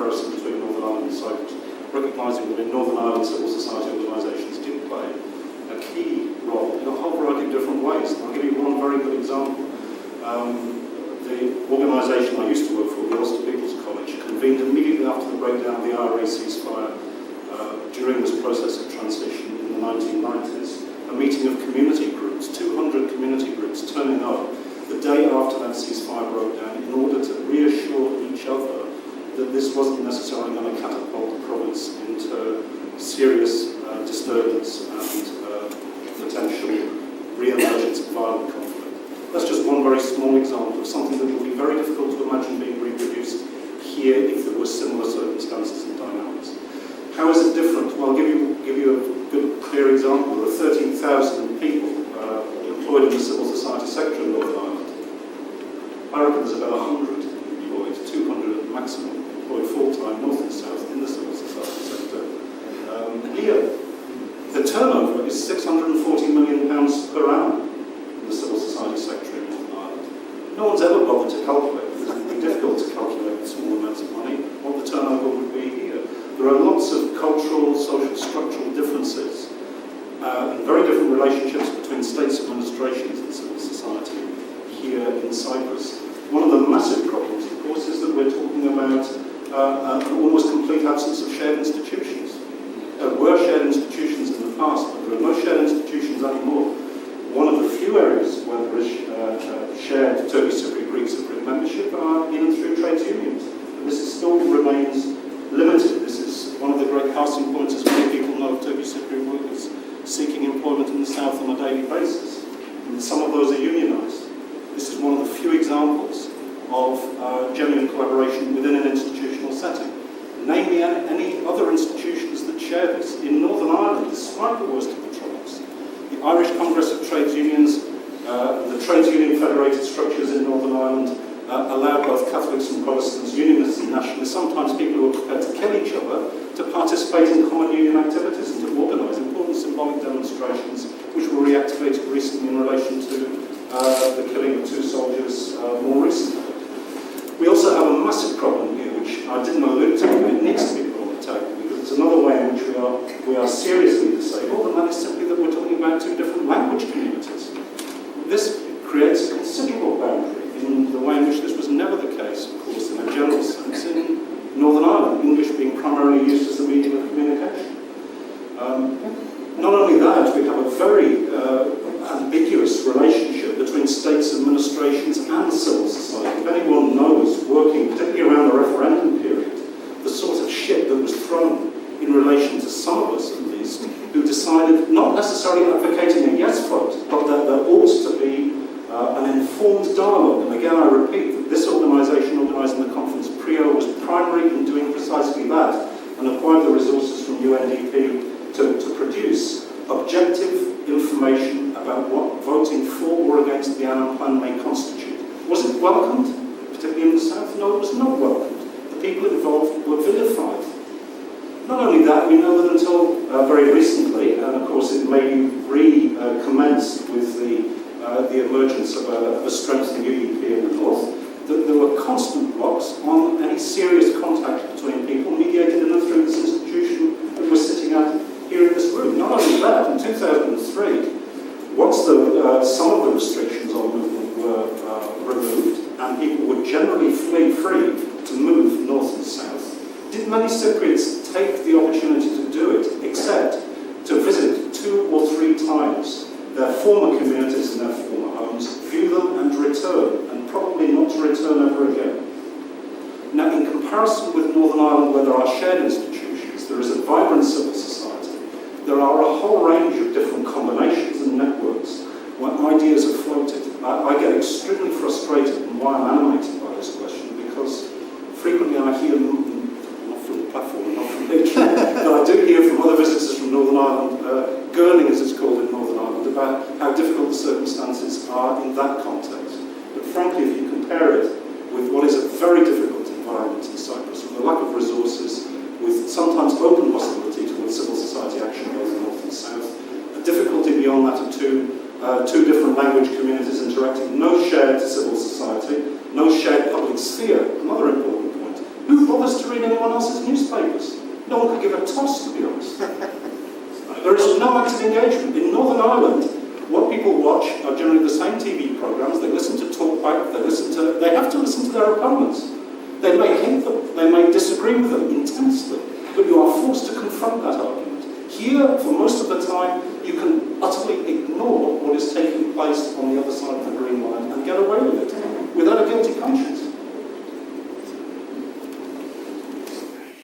comparison between Northern Ireland and Cyprus, recognising that in Northern Ireland civil society organisations do play a key role in a whole variety of different ways. I'll give you one very good example. The organisation I used to work for, the Ulster People's College, convened immediately after the breakdown of the IRA ceasefire during this process of transition in the 1990s, a meeting of community groups, 200 community groups turning up the day after that ceasefire broke down in order to reassure each other that this wasn't necessarily going to catapult the province into serious disturbance and potential re-emergence of violent conflict. That's just one very small example of something that would be very difficult to imagine being reproduced here if there were similar circumstances and dynamics. How is it different? Well, I'll give you a good, clear example. There are 13,000 people employed in the civil society sector in Northern Ireland. I reckon there's about 100 employed, 200 at the maximum, employed full-time, north and south, in the civil society sector. Here, the turnover is £640 million per annum in the civil society sector in Northern Ireland. No one's ever bothered to calculate. It would be difficult to calculate with small amounts of money what the turnover would be here. There are lots of cultural, social, structural differences and very different relationships between states administrations and civil society here in Cyprus. One of the massive problems, of course, is that we're talking about an almost complete absence of shared institutions. There were shared institutions in the past, but there are no shared institutions anymore. One of the few areas where there is shared Turkish Cypriot, Greek Cypriot membership are in and through trade unions. And this still remains limited. This is one of the great casting points, as many people know, of Turkish Cypriot workers seeking employment in the south on a daily basis. And some of those are unionised. This is one of the few examples of genuine collaboration within an institutional setting. Name me any other institutions that share this. In Northern Ireland, despite the worst of the troubles, the Irish Congress of Trades Unions, the trades union federated structures in Northern Ireland allow both Catholics and Protestants, unionists and nationalists, sometimes people who are prepared to kill each other, to participate in common union activities and to organise important symbolic demonstrations which were reactivated recently in relation to the killing of 2 soldiers more recently. We also have a massive problem here, which I didn't allude to, but it needs to be put on the table, because there's another way in which we are seriously disabled, and that is simply that we're talking about 2 different language communities. This creates a considerable boundary in the way in which this was never the case, of course, in a general sense, in Northern Ireland, English being primarily used as the medium of communication. Not only that, we have a very ambiguous relationship between states administrations and civil society. If anyone knows, working particularly around the referendum period, the sort of shit that was thrown in relation to some of us at least, who decided, not necessarily advocating a yes vote, but that there ought to be an informed dialogue. And again, I repeat that this organisation organising the conference, PRIO, was primary in doing precisely that, and acquired the resources from UNDP to produce objective information about what voting for or against the Annan Plan may constitute. Was it welcomed, particularly in the south? No, it was not welcomed. The people involved were vilified. Not only that, we know that until very recently, and of course it may recommenced with the emergence of a strengthening UDP in the north, that there were constant blocks on any serious contact between people mediated in and through this institution that we're sitting at here in this room. Not only that, in 2003, once some of the restrictions on movement were removed and people were generally free to move north and south, did many Cypriots take the opportunity to do it, except to visit 2 or 3 times their former communities and their former homes, view them and return, and probably not to return ever again. Now, in comparison with Northern Ireland, where there are shared institutions, there is a vibrant civil society, there are a whole range of different combinations and networks where ideas are floated. I get extremely frustrated, and why I'm animated by this question, because frequently I hear them, not from the platform and not from Ledra, but I do hear from other visitors from Northern Ireland, gurning as it's called in Northern Ireland, about how difficult the circumstances are in that context. But frankly, if you compare it with what is a very difficult environment in Cyprus, with a lack of resources, with sometimes open hostility towards civil society action both north and south, a difficulty beyond that of two different language communities interacting, no shared civil society, no shared public sphere. Another Who bothers to read anyone else's newspapers? No one could give a toss, to be honest. There is no active engagement. In Northern Ireland, what people watch are generally the same TV programmes. They listen to talkback, they have to listen to their opponents. They may hate them, they may disagree with them intensely, but you are forced to confront that argument. Here, for most of the time, you can utterly ignore what is taking place on the other side of the green line and get away with it without a guilty conscience.